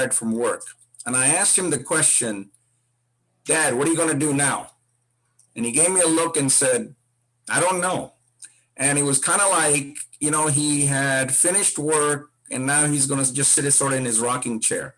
from work. And I asked him the question, Dad, what are you going to do now? And he gave me a look and said, I don't know. And it was kind of like, he had finished work and now he's going to just sit sort of in his rocking chair.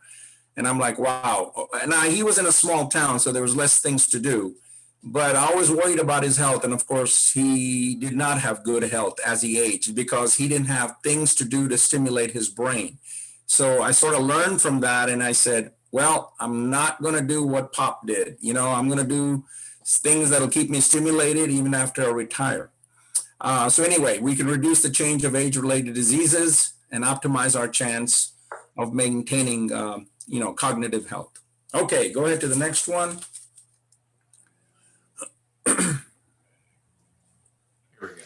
And I'm like, wow. Now he was in a small town, so there was less things to do. But I was worried about his health. And of course, he did not have good health as he aged because he didn't have things to do to stimulate his brain. So I sort of learned from that. And I said, well, I'm not going to do what Pop did. I'm going to do things that'll keep me stimulated even after I retire. So anyway, we can reduce the change of age-related diseases and optimize our chance of maintaining, cognitive health. Okay, go ahead to the next one.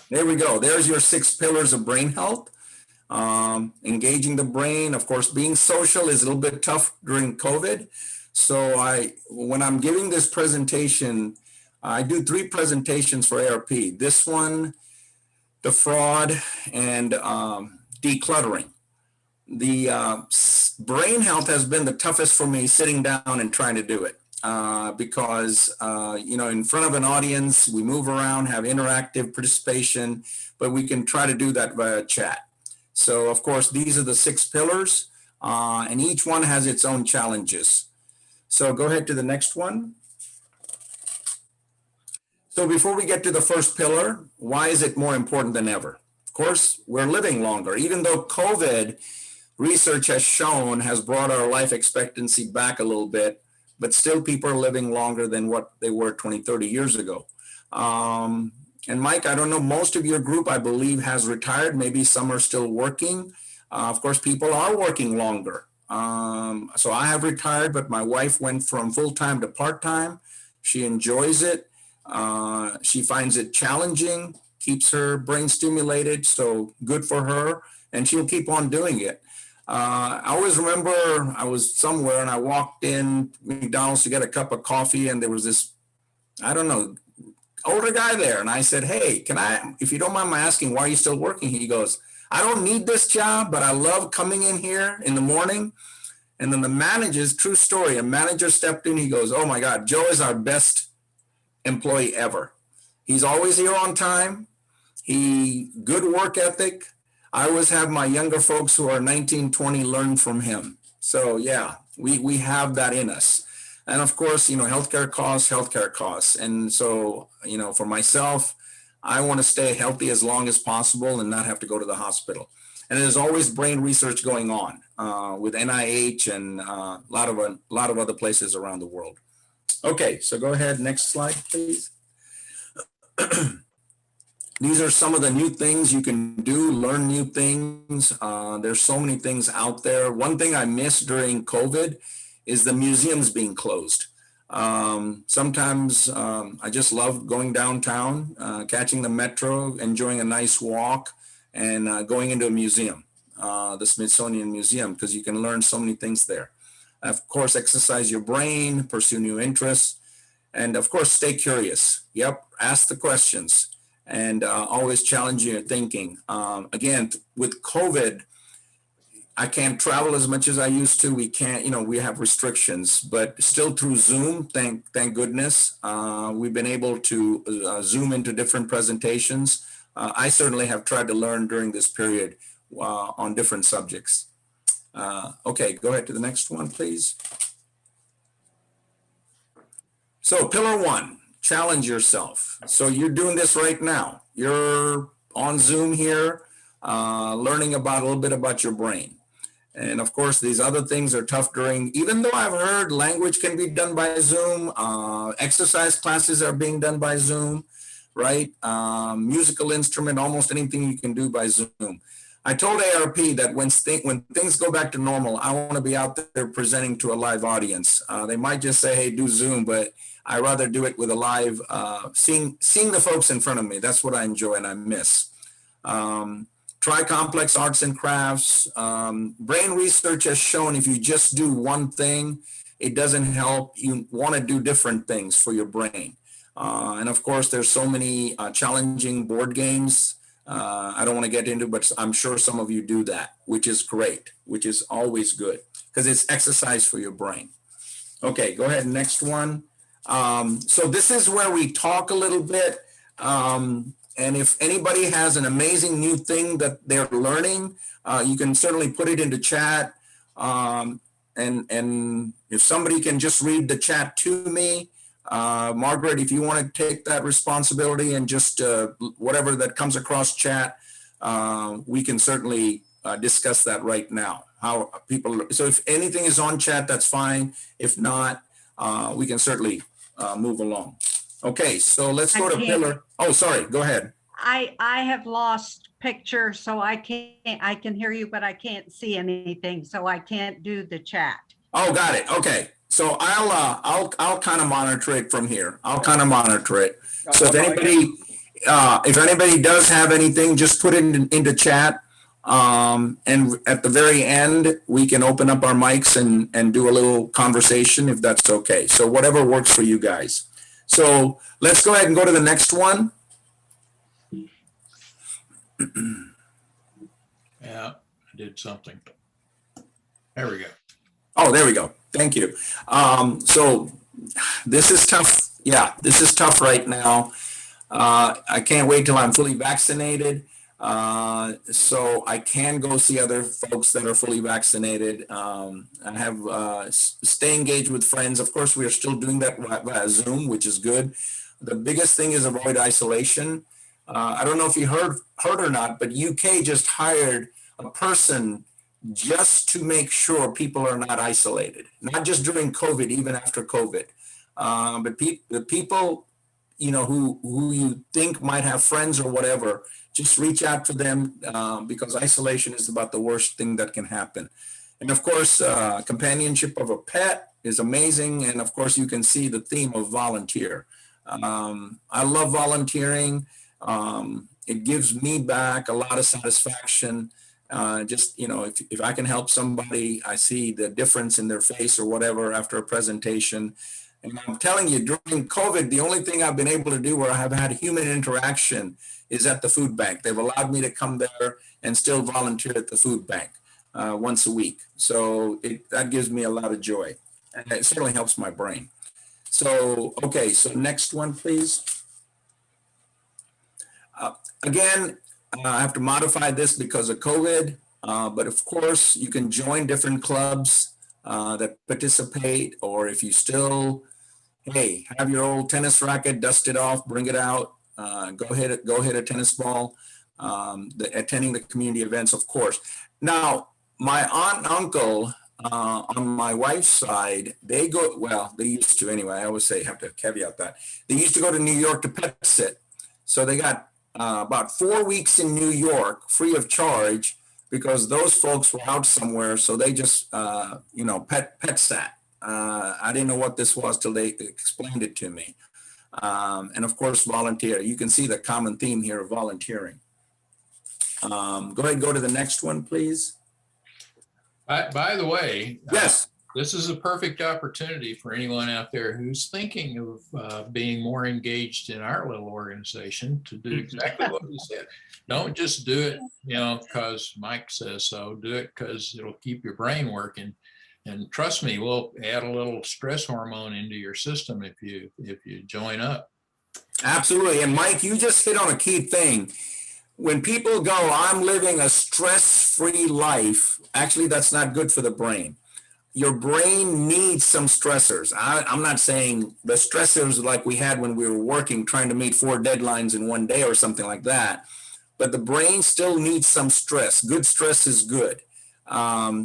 There we go. There's your 6 pillars of brain health. Engaging the brain, of course, being social is a little bit tough during COVID. So when I'm giving this presentation, I do 3 presentations for AARP. This one, the fraud, and decluttering. The brain health has been the toughest for me sitting down and trying to do it. Because, in front of an audience, we move around, have interactive participation, but we can try to do that via chat. So, of course, these are the 6 pillars, and each one has its own challenges. So go ahead to the next one. So before we get to the first pillar, why is it more important than ever? Of course, we're living longer, even though COVID research has brought our life expectancy back a little bit, but still people are living longer than what they were 20, 30 years ago. And Mike, I don't know, most of your group, I believe, has retired. Maybe some are still working. Of course, people are working longer. So I have retired, but my wife went from full-time to part-time. She enjoys it. She finds it challenging, keeps her brain stimulated, so good for her, and she'll keep on doing it. I always remember I was somewhere and I walked in McDonald's to get a cup of coffee, and there was this, older guy there. And I said, hey, if you don't mind my asking, why are you still working? He goes, I don't need this job, but I love coming in here in the morning. And then true story, a manager stepped in, he goes, oh my God, Joe is our best employee ever. He's always here on time. Good work ethic. I always have my younger folks who are 19, 20 learn from him. So yeah, we have that in us. And of course, healthcare costs. And so, for myself, I want to stay healthy as long as possible and not have to go to the hospital. And there's always brain research going on with NIH and a lot of other places around the world. Okay, so go ahead, next slide, please. These are some of the new things you can do, learn new things. There's so many things out there. One thing I missed during COVID is the museums being closed. Sometimes I just love going downtown, catching the metro, enjoying a nice walk, and going into a museum, the Smithsonian Museum, because you can learn so many things there. Of course, exercise your brain, pursue new interests, and of course, stay curious. Yep, ask the questions, and always challenge your thinking. Again, with COVID, I can't travel as much as I used to. We can't, we have restrictions, but still through Zoom, thank goodness, we've been able to Zoom into different presentations. I certainly have tried to learn during this period on different subjects. Okay, go ahead to the next one, please. So pillar 1, challenge yourself. So you're doing this right now. You're on Zoom here, learning a little bit about your brain. And of course, these other things are tough even though I've heard language can be done by Zoom, exercise classes are being done by Zoom, right? Musical instrument, almost anything you can do by Zoom. I told AARP that when things go back to normal, I want to be out there presenting to a live audience. They might just say, hey, do Zoom, but I rather do it with a live, seeing the folks in front of me. That's what I enjoy and I miss. Try complex arts and crafts. Brain research has shown if you just do one thing, it doesn't help. You want to do different things for your brain. And of course, there's so many challenging board games. I don't want to get into, but I'm sure some of you do that, which is great, which is always good. because it's exercise for your brain. Okay, go ahead, next one. So this is where we talk a little bit. And if anybody has an amazing new thing that they're learning, you can certainly put it into chat. And if somebody can just read the chat to me, Margaret, if you want to take that responsibility and just whatever that comes across chat, we can certainly discuss that right now. How people, so if anything is on chat, that's fine. If not, we can certainly move along. Okay, so let's go to Pillar. Oh, sorry, go ahead. I have lost picture, so I can hear you, but I can't see anything, so I can't do the chat. Oh, got it. Okay, so I'll kind of monitor it from here. I'll kind of monitor it. So if anybody does have anything, just put it into chat. And at the very end, we can open up our mics and do a little conversation if that's okay. So whatever works for you guys. So let's go ahead and go to the next one. Yeah, I did something. There we go. Oh, there we go. Thank you. So this is tough. Yeah, this is tough right now. I can't wait till I'm fully vaccinated. So I can go see other folks that are fully vaccinated. I have stay engaged with friends. Of course, we are still doing that via Zoom, which is good. The biggest thing is avoid isolation. I don't know if you heard or not, but UK just hired a person just to make sure people are not isolated, not just during COVID, even after COVID. But the people, you know, who you think might have friends or whatever, just reach out to them because isolation is about the worst thing that can happen. And of course, companionship of a pet is amazing. And of course, you can see the theme of volunteer. I love volunteering. It gives me back a lot of satisfaction. Just, you know, if I can help somebody, I see the difference in their face or whatever after a presentation. And I'm telling you, during COVID, the only thing I've been able to do where I have had human interaction is at the food bank. They've allowed me to come there and still volunteer at the food bank once a week. So that gives me a lot of joy. And it certainly helps my brain. So, okay, so next one, please. Again, I have to modify this because of COVID, but of course you can join different clubs that participate, or if you still, hey, have your old tennis racket, dust it off, bring it out, go hit a tennis ball, attending the community events, of course. Now, my aunt and uncle on my wife's side, they go, well, they used to anyway, I always say, have to caveat that. They used to go to New York to pet sit. So they got about 4 weeks in New York, free of charge, because those folks were out somewhere. So they just, you know, pet sat. I didn't know what this was till they explained it to me. And of course, volunteer. You can see the common theme here of volunteering. Go ahead and go to the next one, please. By the way, yes. This is a perfect opportunity for anyone out there who's thinking of being more engaged in our little organization to do exactly what we said. Don't just do it, you know, because Mike says so. Do it because it'll keep your brain working. And trust me, we'll add a little stress hormone into your system if you join up. Absolutely. And Mike, you just hit on a key thing. When people go, I'm living a stress-free life, actually, that's not good for the brain. Your brain needs some stressors. I'm not saying the stressors like we had when we were working, trying to meet 4 deadlines in one day or something like that. But the brain still needs some stress. Good stress is good.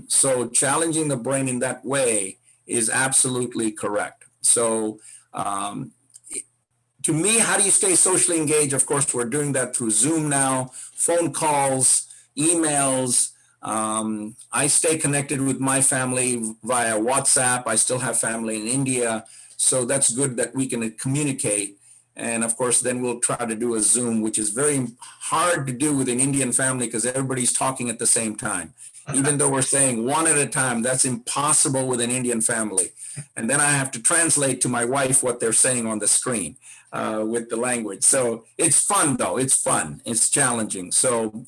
So challenging the brain in that way is absolutely correct. So to me, how do you stay socially engaged? Of course, we're doing that through Zoom now, phone calls, emails. I stay connected with my family via WhatsApp. I still have family in India. So that's good that we can communicate. And of course, then we'll try to do a Zoom, which is very hard to do with an Indian family because everybody's talking at the same time. Even though we're saying one at a time, that's impossible with an Indian family. And then I have to translate to my wife what they're saying on the screen with the language. So it's fun, though. It's fun. It's challenging. So,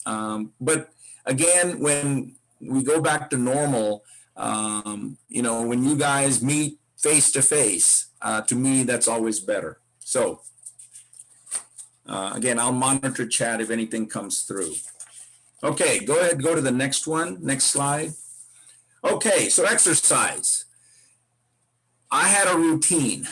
but again, when we go back to normal, You know, when you guys meet face to face, to me, that's always better. So again, I'll monitor chat if anything comes through. Okay, go ahead, go to the next one, next slide. Okay, so exercise. I had a routine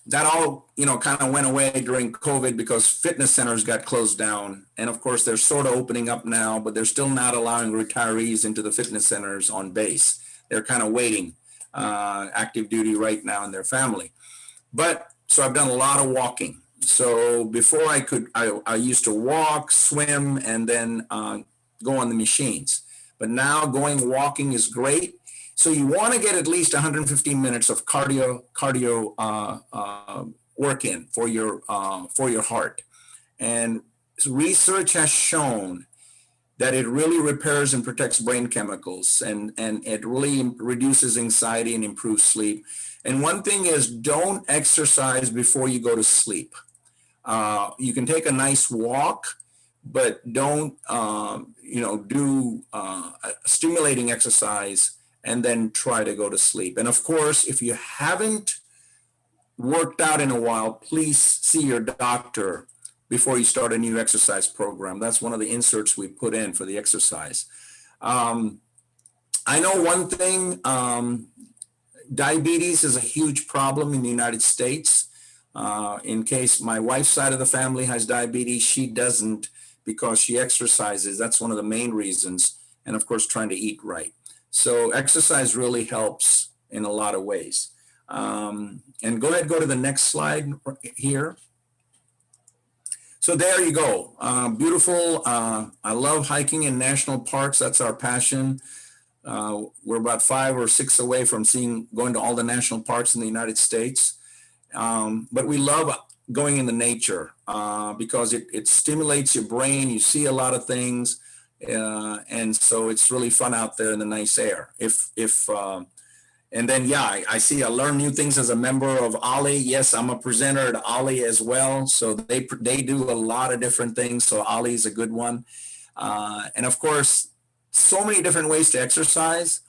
that all, you know, kind of went away during COVID because fitness centers got closed down. And of course, they're sort of opening up now, but they're still not allowing retirees into the fitness centers on base. They're kind of waiting active duty right now in their family. But so I've done a lot of walking. So before I used to walk, swim, and then go on the machines. But now walking is great. So you want to get at least 115 minutes of cardio work in for your heart. And research has shown that it really repairs and protects brain chemicals, and it really reduces anxiety and improves sleep. And one thing is, don't exercise before you go to sleep. You can take a nice walk, but don't do stimulating exercise and then try to go to sleep. And of course, if you haven't worked out in a while, please see your doctor before you start a new exercise program. That's one of the inserts we put in for the exercise. I know one thing, diabetes is a huge problem in the United States. In case my wife's side of the family has diabetes, she doesn't because she exercises. That's one of the main reasons. And of course, trying to eat right. So exercise really helps in a lot of ways. And go ahead, go to the next slide here. So there you go. Beautiful. I love hiking in national parks. That's our passion. We're about 5 or 6 away from going to all the national parks in the United States. But we love going in the nature because it stimulates your brain. You see a lot of things. And so it's really fun out there in the nice air. And then, yeah, I see I learn new things as a member of OLLI. Yes, I'm a presenter at OLLI as well. So they do a lot of different things. So OLLI is a good one. And of course, so many different ways to exercise.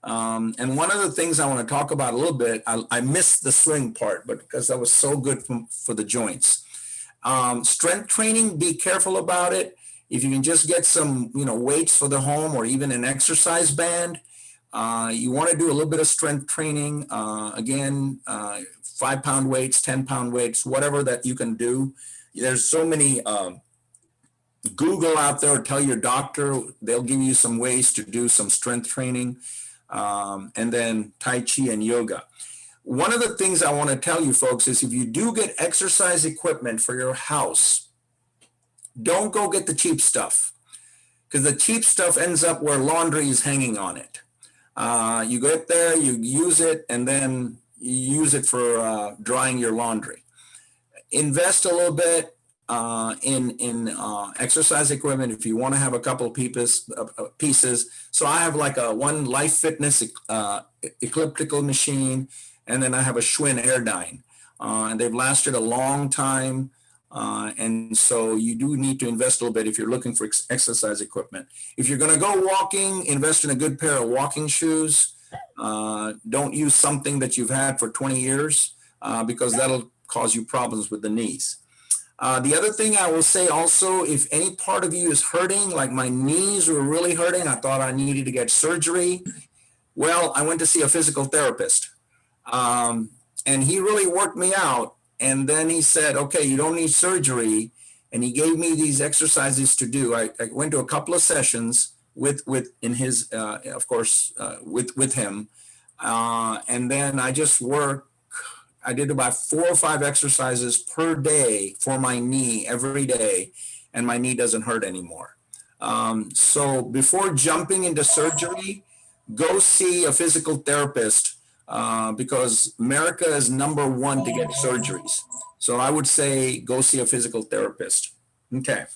And one of the things I want to talk about a little bit, I missed the swing part, but because that was so good for the joints. Strength training, be careful about it. If you can just get some, weights for the home or even an exercise band, you want to do a little bit of strength training. Again, 5-pound weights, 10-pound weights, whatever that you can do. There's so many, Google out there, or tell your doctor, they'll give you some ways to do some strength training. And then Tai Chi and yoga. One of the things I want to tell you folks is if you do get exercise equipment for your house, don't go get the cheap stuff, because the cheap stuff ends up where laundry is hanging on it. You get there, you use it, and then you use it for drying your laundry. Invest a little bit in exercise equipment if you want to have a couple of pieces. So I have like one Life Fitness elliptical machine, and then I have a Schwinn Airdyne. And they've lasted a long time. And so you do need to invest a little bit if you're looking for exercise equipment. If you're going to go walking, invest in a good pair of walking shoes. Don't use something that you've had for 20 years because that'll cause you problems with the knees. The other thing I will say also, if any part of you is hurting, like my knees were really hurting, I thought I needed to get surgery. Well, I went to see a physical therapist and he really worked me out. And then he said, okay, you don't need surgery. And he gave me these exercises to do. I went to a couple of sessions with him. And then I just worked. I did about 4 or 5 exercises per day for my knee every day. And my knee doesn't hurt anymore. So before jumping into surgery, go see a physical therapist. Because America is #1 to get surgeries. So I would say go see a physical therapist. Okay.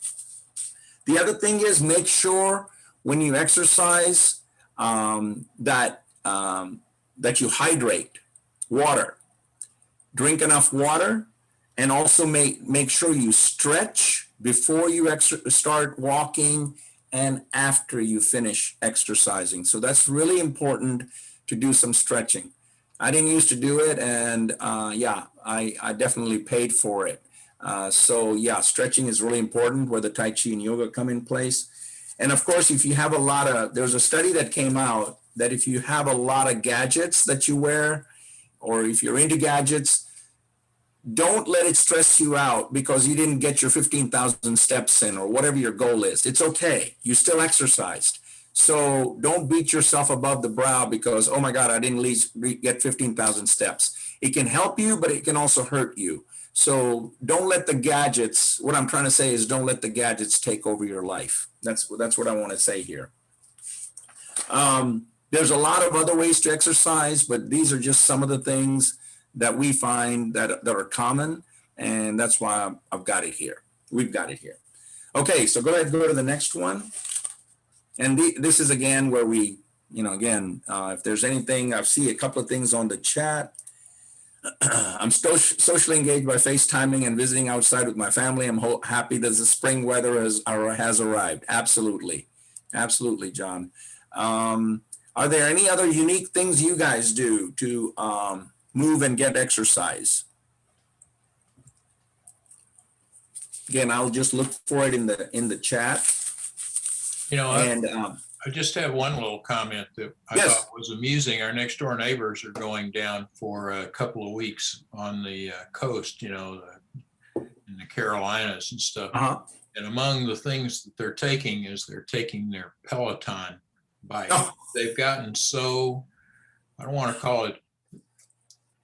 The other thing is make sure when you exercise that you hydrate water. Drink enough water, and also make sure you stretch before you start walking and after you finish exercising. So that's really important, to do some stretching. I didn't used to do it, and yeah, I definitely paid for it. So yeah, stretching is really important where the Tai Chi and yoga come in place. And of course, if you have a lot of, there's a study that came out that if you have a lot of gadgets that you wear, or if you're into gadgets, don't let it stress you out because you didn't get your 15,000 steps in or whatever your goal is. It's okay. You still exercised. So don't beat yourself above the brow because, oh my God, I didn't get 15,000 steps. It can help you, but it can also hurt you. So don't let the gadgets, what I'm trying to say is don't let the gadgets take over your life. That's what I want to say here. There's a lot of other ways to exercise, but these are just some of the things that we find that are common. And that's why I've got it here. We've got it here. Okay, so go ahead and go to the next one. And this is again where we, again, if there's anything, I've seen a couple of things on the chat. I'm socially engaged by FaceTiming and visiting outside with my family. I'm happy that the spring weather has arrived. Absolutely. Absolutely, John. Are there any other unique things you guys do to move and get exercise? Again, I'll just look for it in the chat. I just have one little comment that I thought was amusing. Our next door neighbors are going down for a couple of weeks on the coast, in the Carolinas and stuff. And among the things that they're taking their Peloton bike. Oh. They've gotten so, I don't want to call it,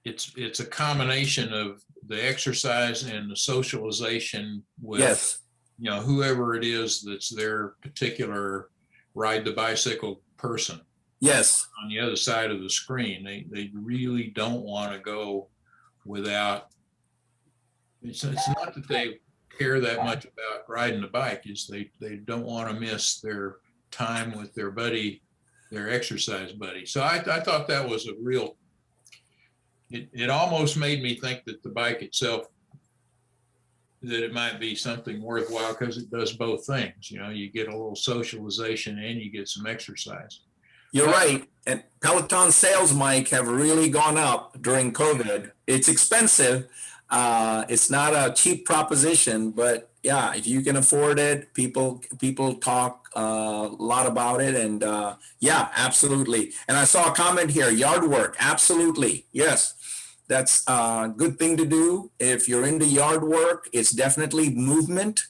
it's a combination of the exercise and the socialization with, whoever it is that's their particular ride the bicycle person. Yes. On the other side of the screen, they really don't want to go without. It's not that they care that much about riding the bike. Is they don't want to miss their time with their buddy, their exercise buddy. So I thought that was a real. It almost made me think that the bike itself, that it might be something worthwhile because it does both things. You get a little socialization and you get some exercise. You're right. And Peloton sales, Mike, have really gone up during COVID. It's expensive. It's not a cheap proposition, but yeah, if you can afford it, people talk a lot about it. And yeah, absolutely. And I saw a comment here, yard work. Absolutely. Yes. That's a good thing to do. If you're into yard work, it's definitely movement.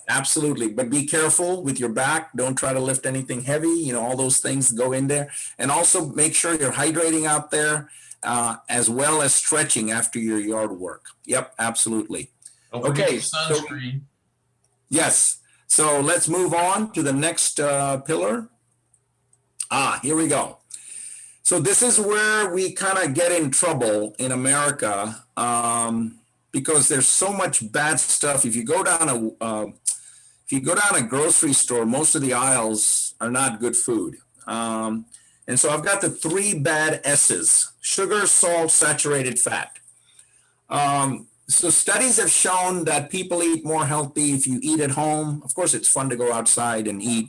Absolutely, but be careful with your back. Don't try to lift anything heavy. All those things go in there. And also make sure you're hydrating out there as well as stretching after your yard work. Yep, absolutely. Okay. Sunscreen. Yes. So let's move on to the next pillar. Here we go. So this is where we kind of get in trouble in America because there's so much bad stuff. If you go down a grocery store, most of the aisles are not good food. And so I've got the 3 bad S's: sugar, salt, saturated fat. So studies have shown that people eat more healthy if you eat at home. Of course, it's fun to go outside and eat.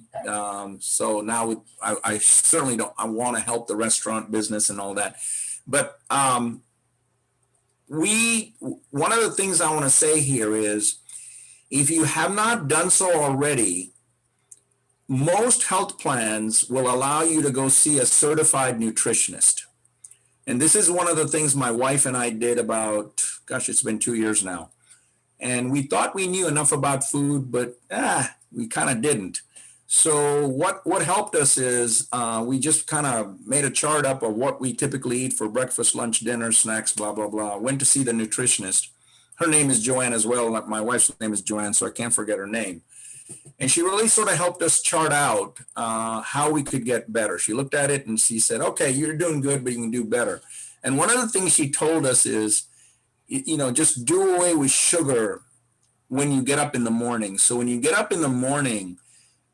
So now I certainly don't, I want to help the restaurant business and all that. But one of the things I want to say here is, if you have not done so already, most health plans will allow you to go see a certified nutritionist. And this is one of the things my wife and I did about, it's been 2 years now. And we thought we knew enough about food, but we kind of didn't. So what helped us is we just kind of made a chart up of what we typically eat for breakfast, lunch, dinner, snacks, blah, blah, blah. Went to see the nutritionist. Her name is Joanne as well. My wife's name is Joanne, so I can't forget her name. And she really sort of helped us chart out how we could get better. She looked at it and she said, okay, you're doing good, but you can do better. And one of the things she told us is, just do away with sugar when you get up in the morning. So when you get up in the morning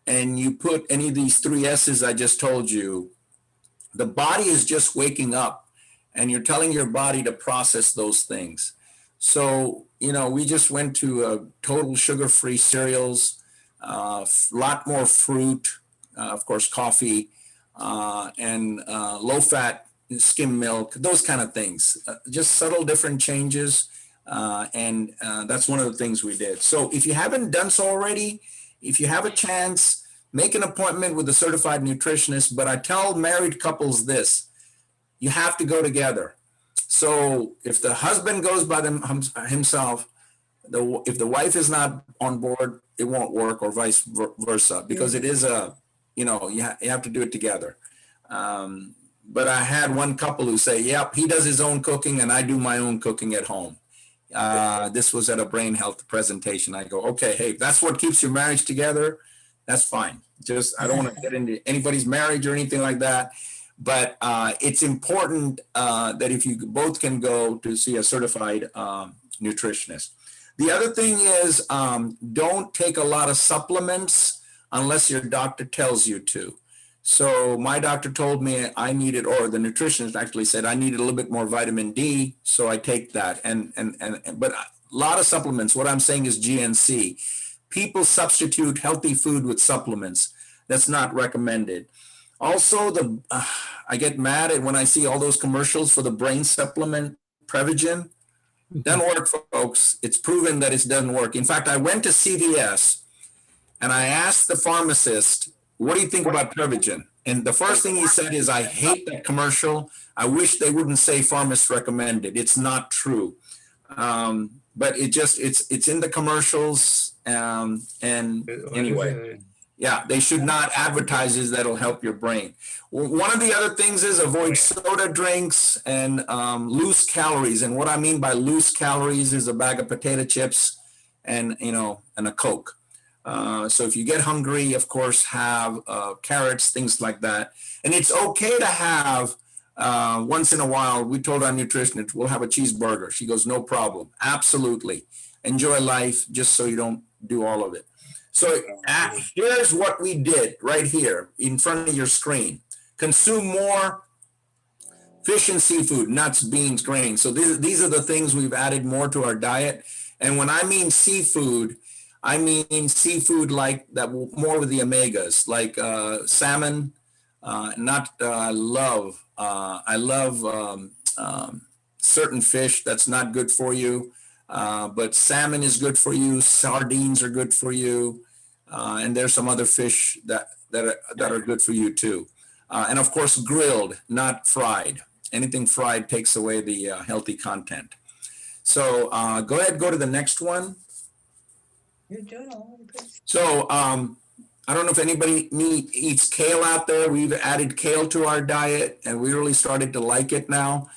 and you put any of these 3 S's I just told you, the body is just waking up and you're telling your body to process those things. So, we just went to total sugar-free cereals, a lot more fruit, of course, coffee, and low-fat skim milk, those kind of things. Just subtle different changes, and that's one of the things we did. So if you haven't done so already, if you have a chance, make an appointment with a certified nutritionist. But I tell married couples this: you have to go together. So if the husband goes by himself, if the wife is not on board, it won't work, or vice versa, because it is you have to do it together. But I had one couple who say, yep, he does his own cooking and I do my own cooking at home. This was at a brain health presentation. I go, okay, hey, if that's what keeps your marriage together, that's fine. Just, I don't want to get into anybody's marriage or anything like that. But it's important that if you both can go to see a certified nutritionist. The other thing is, don't take a lot of supplements unless your doctor tells you to. So my doctor told me I needed, or the nutritionist actually said I needed a little bit more vitamin D, so I take that. But a lot of supplements, what I'm saying is GNC. People substitute healthy food with supplements. That's not recommended. Also, I get mad at when I see all those commercials for the brain supplement, Prevagen. Doesn't work, folks. It's proven that it doesn't work. In fact, I went to CVS and I asked the pharmacist, what do you think about Prevagen? And the first thing he said is, I hate that commercial. I wish they wouldn't say pharmacist recommended. It's not true. But it's in the commercials. And anyway, yeah, they should not advertise this. That'll help your brain. One of the other things is avoid soda drinks and loose calories. And what I mean by loose calories is a bag of potato chips and a Coke. So if you get hungry, of course, have carrots, things like that. And it's okay to have once in a while. We told our nutritionist, we'll have a cheeseburger. She goes, no problem. Absolutely. Enjoy life, just so you don't do all of it. So here's what we did right here in front of your screen. Consume more fish and seafood, nuts, beans, grains. So these are the things we've added more to our diet. And when I mean seafood, I mean seafood like that, more with the omegas, like salmon. I love certain fish that's not good for you, but salmon is good for you. Sardines are good for you, and there's some other fish that are good for you too. And of course, grilled, not fried. Anything fried takes away the healthy content. So go ahead, go to the next one. You're doing all good. So I don't know if anybody eats kale out there. We've added kale to our diet, and we really started to like it now.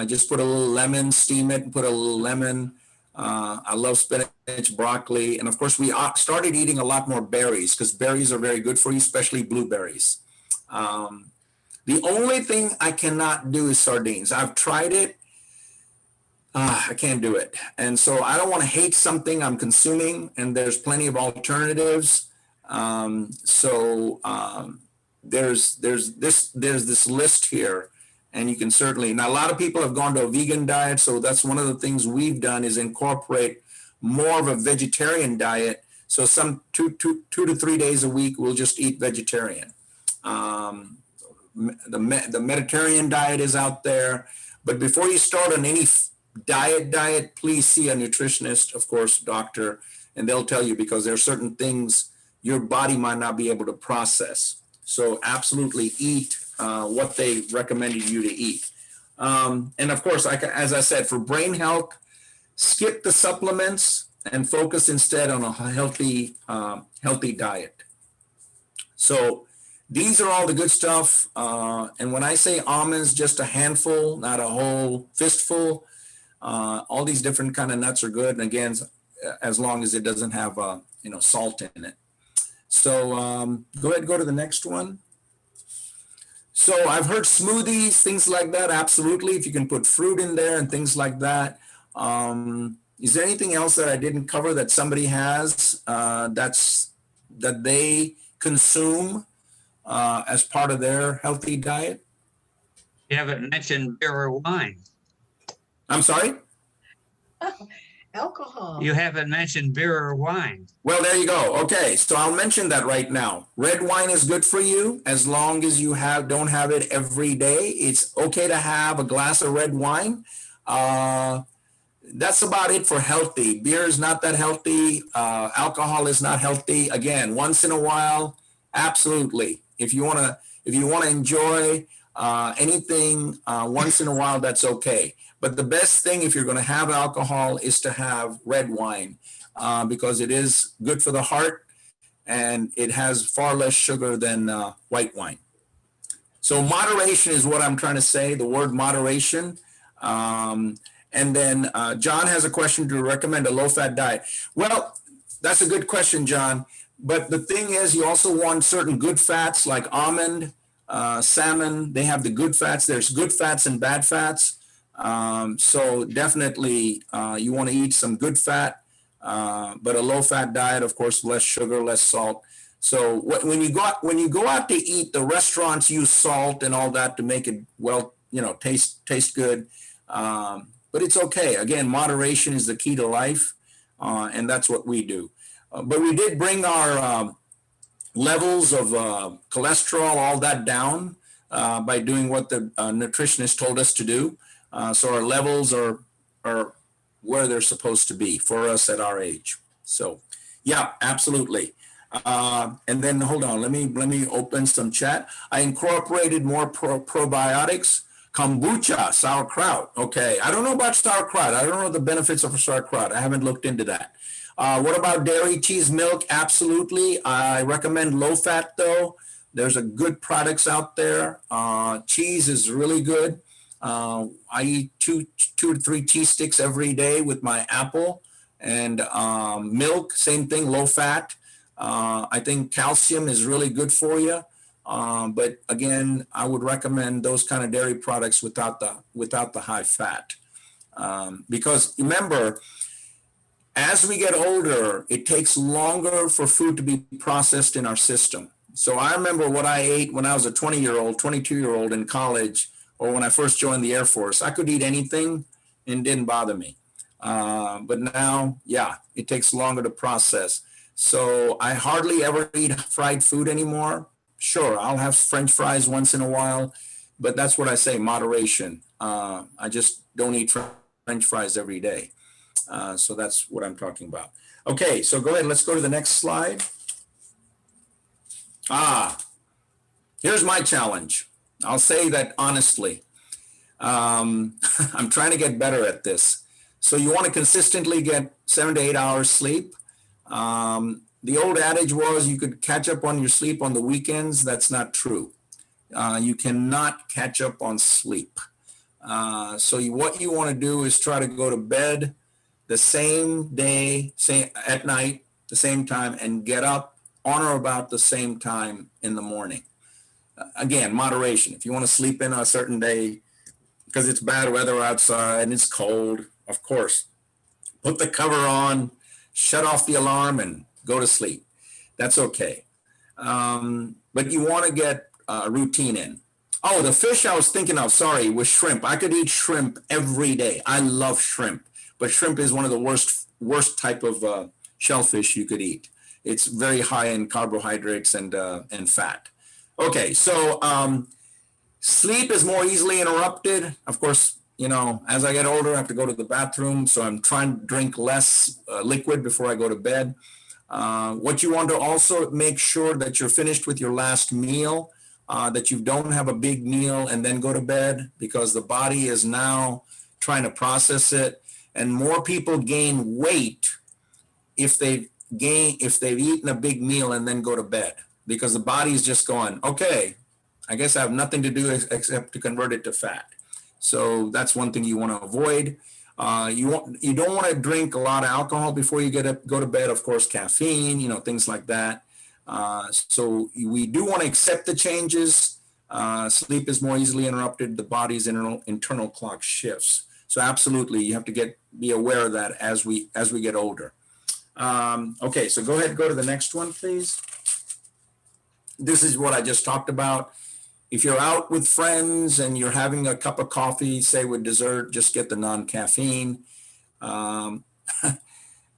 Just put a little lemon, steam it, and put a little lemon. I love spinach, broccoli, and of course we started eating a lot more berries, because berries are very good for you, especially blueberries. The only thing I cannot do is sardines. I've tried it. I can't do it. And so I don't want to hate something I'm consuming, and there's plenty of alternatives. There's this list here, and you can certainly, now a lot of people have gone to a vegan diet. So that's one of the things we've done, is incorporate more of a vegetarian diet. So some two to 3 days a week, we'll just eat vegetarian. The Mediterranean diet is out there, but before you start on any diet, please see a nutritionist, of course, doctor, and they'll tell you, because there are certain things your body might not be able to process. So absolutely eat what they recommended you to eat. And of course, as I said, for brain health, skip the supplements and focus instead on a healthy diet. So these are all the good stuff. And when I say almonds, just a handful, not a whole fistful. All these different kind of nuts are good. And again, as long as it doesn't have salt in it. So go ahead and go to the next one. So I've heard smoothies, things like that. Absolutely. If you can put fruit in there and things like that. Is there anything else that I didn't cover that somebody has that they consume as part of their healthy diet? You haven't mentioned beer or wine. I'm sorry? Alcohol. You haven't mentioned beer or wine. Well, there you go. Okay, so I'll mention that right now. Red wine is good for you as long as you don't have it every day. It's okay to have a glass of red wine. That's about it for healthy. Beer is not that healthy. Alcohol is not healthy. Again, once in a while, absolutely. If you wanna enjoy anything once in a while, that's okay. But the best thing if you're going to have alcohol is to have red wine because it is good for the heart and it has far less sugar than white wine. So moderation is what I'm trying to say, the word moderation. And then John has a question to recommend a low-fat diet. Well, that's a good question, John. But the thing is, you also want certain good fats like almond, salmon. They have the good fats. There's good fats and bad fats. So definitely you want to eat some good fat, but a low-fat diet, of course, less sugar, less salt. So when you go out to eat, the restaurants use salt and all that to make it taste good. But it's okay. Again, moderation is the key to life, and that's what we do. But we did bring our levels of cholesterol, all that down by doing what the nutritionist told us to do. So our levels are where they're supposed to be for us at our age. So, yeah, absolutely. And then hold on, let me open some chat. I incorporated more probiotics. Kombucha, sauerkraut. Okay, I don't know about sauerkraut. I don't know the benefits of sauerkraut. I haven't looked into that. What about dairy, cheese, milk? Absolutely. I recommend low fat though. There's a good products out there. Cheese is really good. I eat two to three cheese sticks every day with my apple, and milk, same thing, low fat. I think calcium is really good for you. But again, I would recommend those kind of dairy products without the high fat. Because remember, as we get older, it takes longer for food to be processed in our system. So I remember what I ate when I was a 20-year-old, 22-year-old in college, or when I first joined the Air Force. I could eat anything and it didn't bother me. But now, yeah, it takes longer to process. So I hardly ever eat fried food anymore. Sure, I'll have French fries once in a while, but that's what I say, moderation. I just don't eat French fries every day. So that's what I'm talking about. Okay, so go ahead, let's go to the next slide. Here's my challenge. I'll say that honestly. I'm trying to get better at this. So you want to consistently get 7 to 8 hours sleep. The old adage was you could catch up on your sleep on the weekends. That's not true. You cannot catch up on sleep. So what you want to do is try to go to bed the same day, at night, the same time, and get up on or about the same time in the morning. Again, moderation. If you want to sleep in a certain day because it's bad weather outside and it's cold, of course, put the cover on, shut off the alarm, and go to sleep. That's okay. But you want to get a routine in. Oh, the fish I was thinking of, sorry, was shrimp. I could eat shrimp every day. I love shrimp, but shrimp is one of the worst type of shellfish you could eat. It's very high in carbohydrates and fat. Okay, so sleep is more easily interrupted. Of course, as I get older, I have to go to the bathroom, so I'm trying to drink less liquid before I go to bed. What you want to also make sure that you're finished with your last meal, that you don't have a big meal and then go to bed, because the body is now trying to process it. And more people gain weight if they've eaten a big meal and then go to bed, because the body is just going, okay, I guess I have nothing to do except to convert it to fat. So that's one thing you want to avoid. You don't want to drink a lot of alcohol before you go to bed. Of course, caffeine, things like that. So we do want to accept the changes. Sleep is more easily interrupted. The body's internal clock shifts. So absolutely, you have to be aware of that as we get older. Okay, so go ahead and go to the next one, please. This is what I just talked about. If you're out with friends and you're having a cup of coffee, say with dessert, just get the non-caffeine.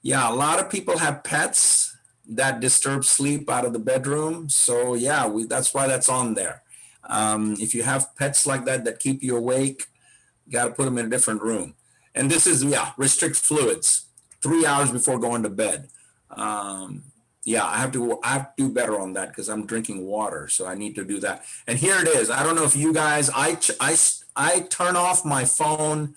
Yeah, a lot of people have pets that disturb sleep out of the bedroom. So yeah, that's why that's on there. If you have pets like that that keep you awake, you got to put them in a different room. And this is, yeah, restrict fluids 3 hours before going to bed. Yeah, I have to do better on that because I'm drinking water. So I need to do that. And here it is. I don't know if you guys, I turn off my phone.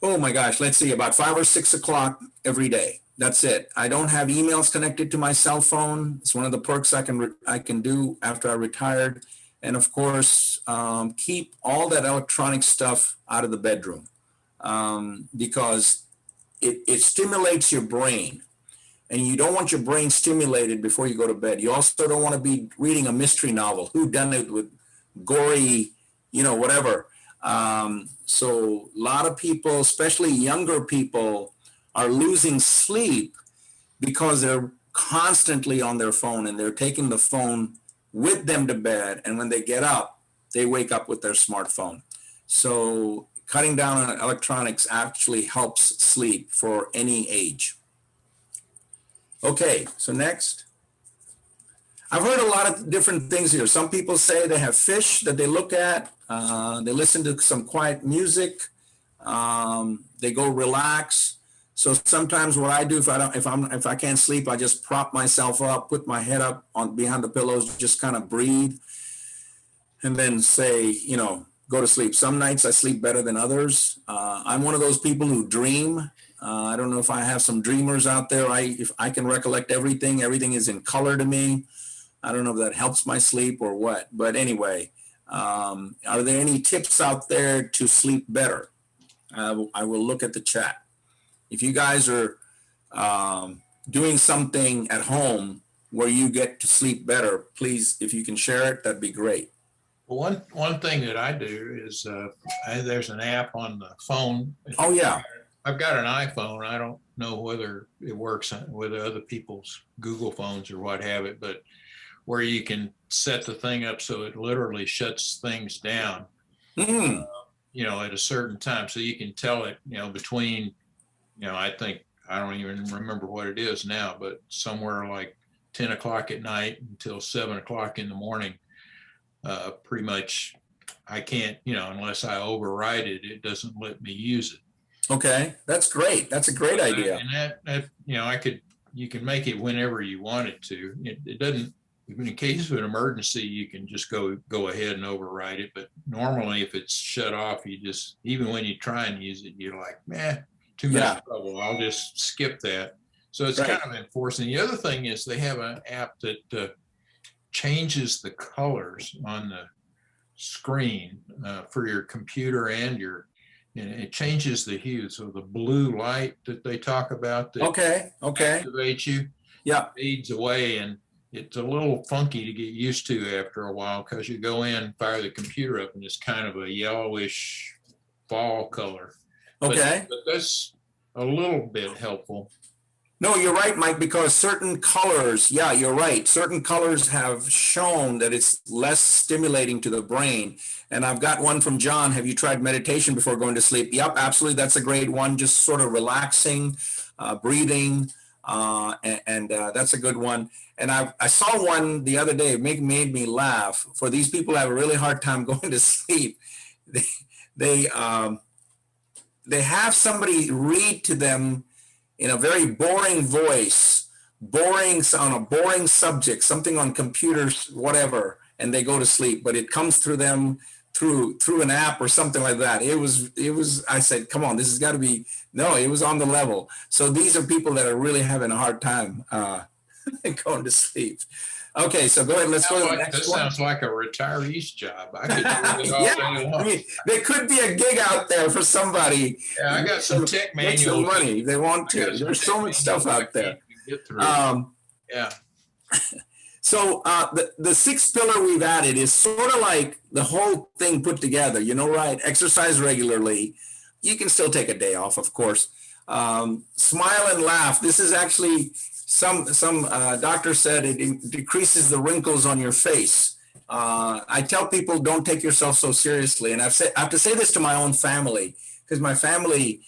Oh my gosh, let's see, about 5 or 6 o'clock every day. That's it. I don't have emails connected to my cell phone. It's one of the perks I can do after I retired. And of course, keep all that electronic stuff out of the bedroom because it stimulates your brain. And you don't want your brain stimulated before you go to bed. You also don't want to be reading a mystery novel, whodunit with gory, whatever. So a lot of people, especially younger people, are losing sleep because they're constantly on their phone and they're taking the phone with them to bed. And when they get up, they wake up with their smartphone. So cutting down on electronics actually helps sleep for any age. Okay, so next. I've heard a lot of different things here. Some people say they have fish that they look at. They listen to some quiet music. They go relax. So sometimes what I do if I can't sleep, I just prop myself up, put my head up on behind the pillows, just kind of breathe, and then say, go to sleep. Some nights I sleep better than others. I'm one of those people who dream. I don't know if I have some dreamers out there. If I can recollect everything is in color to me. I don't know if that helps my sleep or what, but anyway, are there any tips out there to sleep better? I will look at the chat. If you guys are doing something at home where you get to sleep better, please, if you can share it, that'd be great. Well, one thing that I do is there's an app on the phone. Oh, yeah. I've got an iPhone. I don't know whether it works with other people's Google phones or what have it, but where you can set the thing up so it literally shuts things down, at a certain time. So you can tell it, between, I think, I don't even remember what it is now, but somewhere like 10 o'clock at night until 7 o'clock in the morning, pretty much I can't, unless I override it, it doesn't let me use it. Okay, that's great. That's a great idea. And that you can make it whenever you want it to. It doesn't, in case of an emergency, you can just go ahead and override it. But normally if it's shut off, even when you try and use it, you're like, man, too much trouble. I'll just skip that. So it's kind of enforcing. The other thing is they have an app that changes the colors on the screen for your computer and it changes the hue. So the blue light that they talk about that activates you, fades away, and it's a little funky to get used to after a while because you go in, fire the computer up, and it's kind of a yellowish fall color. Okay. But that's a little bit helpful. No, you're right, Mike, because certain colors, you're right. Certain colors have shown that it's less stimulating to the brain. And I've got one from John. Have you tried meditation before going to sleep? Yep, absolutely. That's a great one. Just sort of relaxing, breathing, and that's a good one. And I saw one the other day, made me laugh. For these people who have a really hard time going to sleep, they have somebody read to them in a very boring voice, on a boring subject, something on computers, whatever, and they go to sleep. But it comes through them through an app or something like that. It was. I said, come on, this has got to be. No, it was on the level. So these are people that are really having a hard time going to sleep. Okay, so go ahead. Let's go to the next one. Sounds like a retiree's job. I could do it all day long. I mean, there could be a gig out there for somebody. Yeah, I got some tech manuals. Make some money if they want to. There's so much stuff out there. Yeah. So the sixth pillar we've added is sort of like the whole thing put together. Right? Exercise regularly. You can still take a day off, of course. Smile and laugh. This is actually. Some doctor said it decreases the wrinkles on your face. I tell people don't take yourself so seriously, and I have to say this to my own family because my family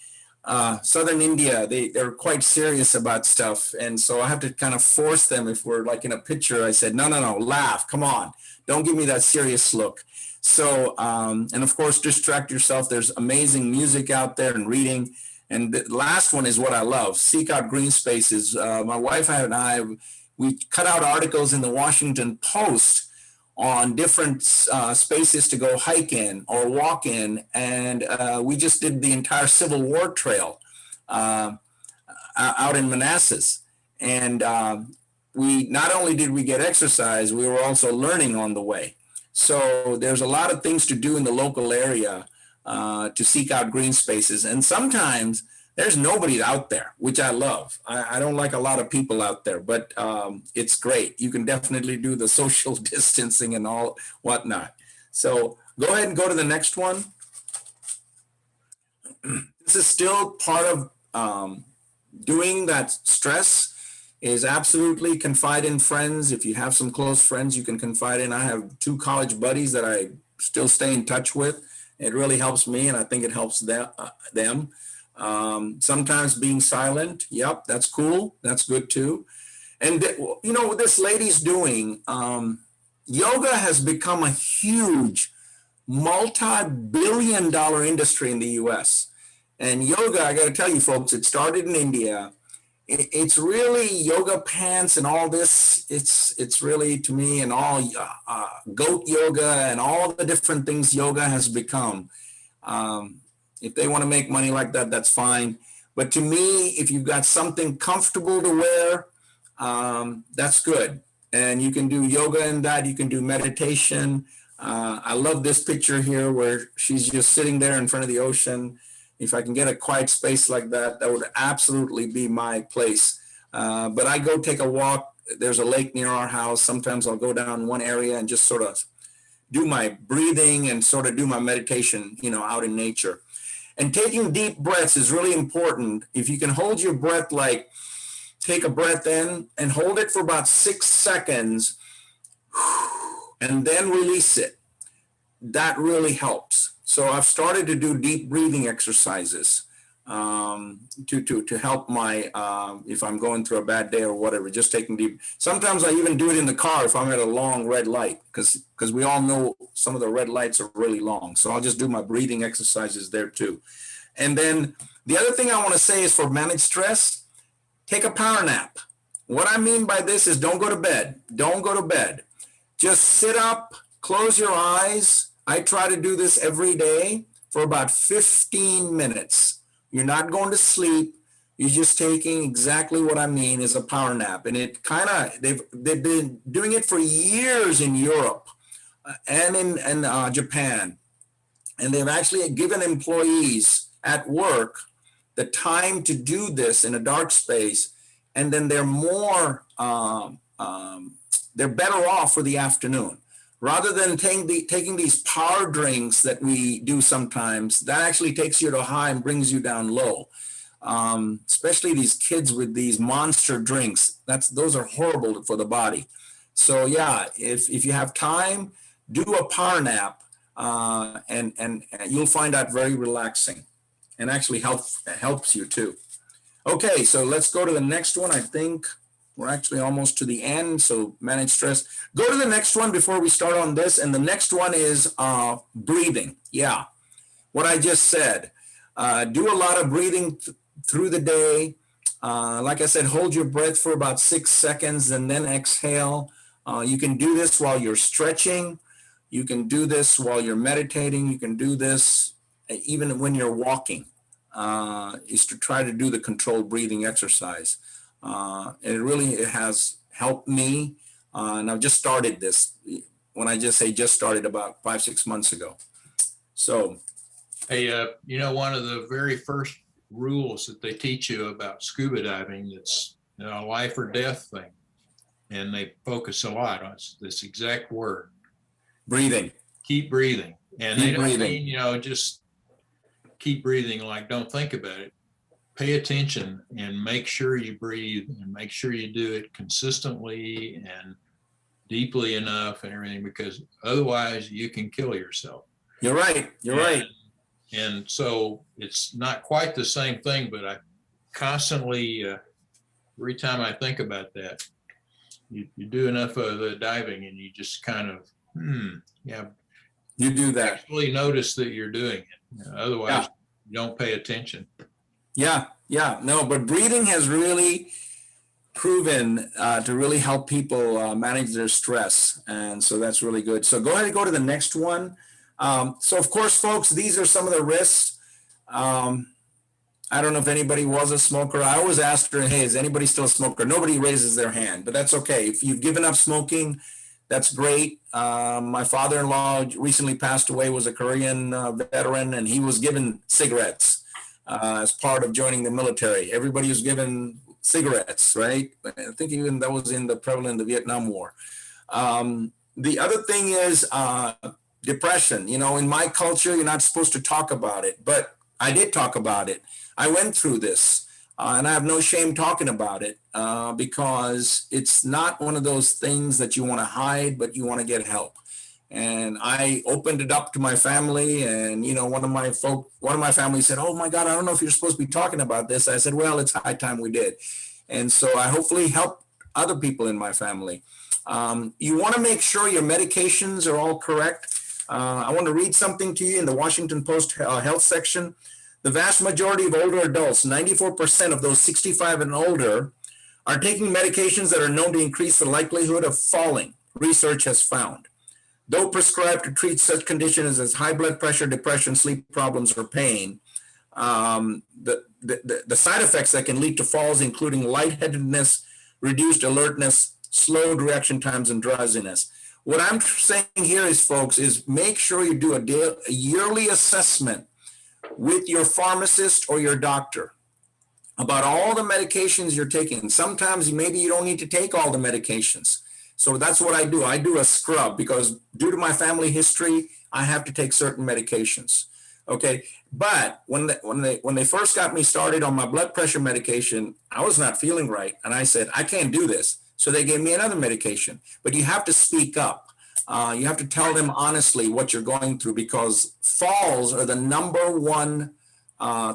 Southern India, they're quite serious about stuff. And so I have to kind of force them. If we're like in a picture, I said, no, laugh, come on. Don't give me that serious look. So, and of course, distract yourself. There's amazing music out there and reading. And the last one is what I love, seek out green spaces. My wife and I, we cut out articles in the Washington Post on different spaces to go hike in or walk in. And we just did the entire Civil War trail out in Manassas. And we not only did we get exercise, we were also learning on the way. So there's a lot of things to do in the local area to seek out green spaces. And sometimes there's nobody out there, which I love. I don't like a lot of people out there, but it's great. You can definitely do the social distancing and all whatnot. So go ahead and go to the next one. This is still part of doing that stress is absolutely confide in friends. If you have some close friends you can confide in. I have 2 college buddies that I still stay in touch with. It really helps me, and I think it helps them. Sometimes being silent, yep, that's cool. That's good too. And you know what this lady's doing, yoga has become a huge multi-billion-dollar industry in the US. And yoga, I got to tell you folks, it started in India. It's really yoga pants and all this. It's really, to me, and all goat yoga and all the different things yoga has become. If they want to make money like that, that's fine. But to me, if you've got something comfortable to wear, that's good. And you can do yoga in that. You can do meditation. I love this picture here where she's just sitting there in front of the ocean. If I can get a quiet space like that, that would absolutely be my place. But I go take a walk. There's a lake near our house. Sometimes I'll go down one area and just sort of do my breathing and sort of do my meditation, you know, out in nature. And taking deep breaths is really important. If you can hold your breath, like take a breath in and hold it for about 6 seconds and then release it, that really helps. So I've started to do deep breathing exercises to help my, if I'm going through a bad day or whatever, just taking deep. Sometimes I even do it in the car if I'm at a long red light, because we all know some of the red lights are really long. So I'll just do my breathing exercises there too. And then the other thing I want to say is for managed stress, take a power nap. What I mean by this is don't go to bed. Don't go to bed. Just sit up, close your eyes. I try to do this every day for about 15 minutes. You're not going to sleep. You're just taking exactly what I mean is a power nap. And it kind of, they've been doing it for years in Europe and in Japan. And they've actually given employees at work the time to do this in a dark space. And then they're more, they're better off for the afternoon. Rather than taking these power drinks that we do sometimes, that actually takes you to high and brings you down low. Especially these kids with these monster drinks. Those are horrible for the body. So yeah, if you have time, do a power nap, and you'll find that very relaxing, and actually helps you too. Okay, so let's go to the next one. I think we're actually almost to the end, so manage stress. Go to the next one before we start on this, and the next one is breathing. Yeah, what I just said. Do a lot of breathing through the day. Like I said, hold your breath for about 6 seconds and then exhale. You can do this while you're stretching. You can do this while you're meditating. You can do this even when you're walking, is to try to do the controlled breathing exercise. It has helped me. And I've just started this. When I just say just started, about 5-6 months ago. So, hey, one of the very first rules that they teach you about scuba diving, it's a life or death thing, and they focus a lot on this exact word: breathing. Keep breathing, and Keep they don't breathing. mean just keep breathing like don't think about it. Pay attention and make sure you breathe, and make sure you do it consistently and deeply enough and everything, because otherwise you can kill yourself. You're right. You're right. And so it's not quite the same thing, but I constantly, every time I think about that, you do enough of the diving and you just kind of, yeah, You do that. actually notice that you're doing it. Otherwise, Yeah. you don't pay attention. Yeah, no, but breathing has really proven to really help people manage their stress. And so that's really good. So go ahead and go to the next one. So of course, folks, these are some of the risks. I don't know if anybody was a smoker. I always ask her, hey, is anybody still a smoker? Nobody raises their hand, but that's okay. If you've given up smoking, that's great. My father-in-law recently passed away, was a Korean veteran, and he was given cigarettes as part of joining the military. Everybody was given cigarettes, right? I think even that was prevalent in the Vietnam War. The other thing is depression. You know, in my culture, you're not supposed to talk about it, but I did talk about it. I went through this and I have no shame talking about it because it's not one of those things that you want to hide, but you want to get help. And I opened it up to my family, and you know, one of my family said, "Oh my God, I don't know if you're supposed to be talking about this." I said, "Well, it's high time we did." And so I hopefully help other people in my family. You want to make sure your medications are all correct. I want to read something to you in the Washington Post health section. The vast majority of older adults, 94% of those 65 and older, are taking medications that are known to increase the likelihood of falling, research has found. Though prescribed to treat such conditions as high blood pressure, depression, sleep problems, or pain, the side effects that can lead to falls, including lightheadedness, reduced alertness, slowed reaction times, and drowsiness. What I'm saying here is, folks, is make sure you do a yearly assessment with your pharmacist or your doctor about all the medications you're taking. Sometimes maybe you don't need to take all the medications. So that's what I do. I do a scrub because due to my family history, I have to take certain medications. Okay. But when they first got me started on my blood pressure medication, I was not feeling right. And I said, I can't do this. So they gave me another medication, but you have to speak up. You have to tell them honestly what you're going through, because falls are the number one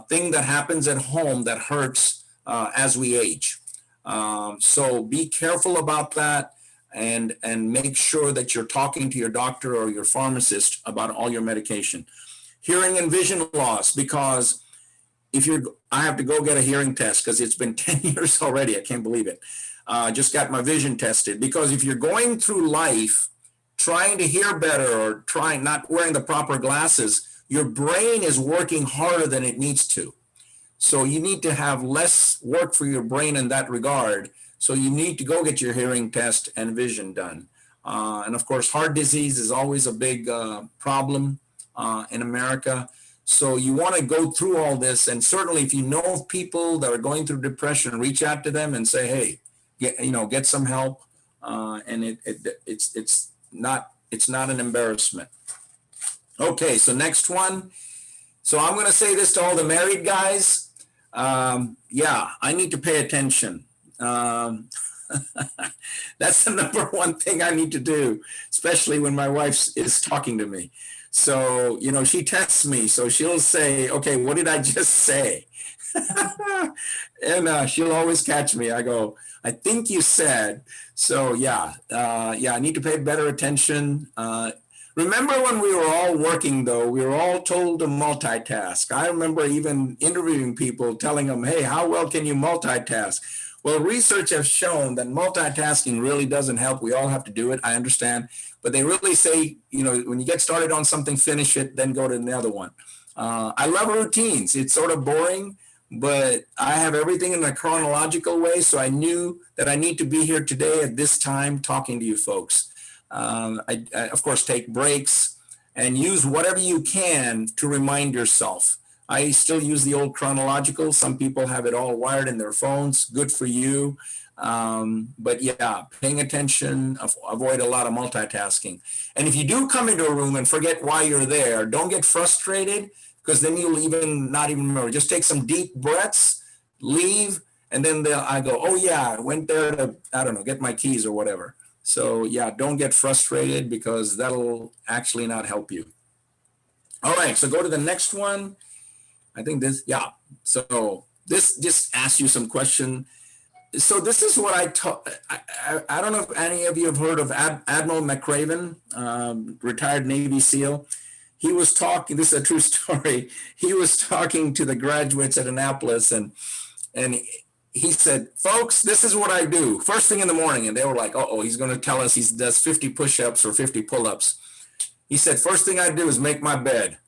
thing that happens at home that hurts as we age. So be careful about that, and make sure that you're talking to your doctor or your pharmacist about all your medication. Hearing and vision loss, because I have to go get a hearing test because it's been 10 years already. I can't believe it. Just got my vision tested, because if you're going through life trying to hear better or trying not wearing the proper glasses, your brain is working harder than it needs to. So you need to have less work for your brain in that regard. So you need to go get your hearing test and vision done. And of course, heart disease is always a big problem in America. So you want to go through all this. And certainly if you know of people that are going through depression, reach out to them and say, hey, get some help. And it's not an embarrassment. Okay, so next one. So I'm going to say this to all the married guys. Yeah, I need to pay attention. That's the number one thing I need to do, especially when my wife is talking to me. So, she tests me. So she'll say, okay, what did I just say? And she'll always catch me. I go, I think you said. So I need to pay better attention. Remember when we were all working, though, we were all told to multitask. I remember even interviewing people, telling them, hey, how well can you multitask? Well, research has shown that multitasking really doesn't help. We all have to do it, I understand. But they really say, when you get started on something, finish it, then go to another one. I love routines. It's sort of boring, but I have everything in a chronological way. So I knew that I need to be here today at this time talking to you folks. I, of course, take breaks and use whatever you can to remind yourself. I still use the old chronological. Some people have it all wired in their phones. Good for you. But yeah, paying attention, avoid a lot of multitasking. And if you do come into a room and forget why you're there, don't get frustrated, because then you'll not even remember. Just take some deep breaths, leave, and then I go, oh yeah, I went there to, get my keys or whatever. So yeah, don't get frustrated, because that'll actually not help you. All right, so go to the next one. I think this, yeah. So this just asks you some question. So this is what I taught. I don't know if any of you have heard of Admiral McRaven, retired Navy SEAL. He was talking, this is a true story. He was talking to the graduates at Annapolis, and he said, folks, this is what I do first thing in the morning. And they were like, oh, he's going to tell us he does 50 push-ups or 50 pull-ups. He said, first thing I do is make my bed.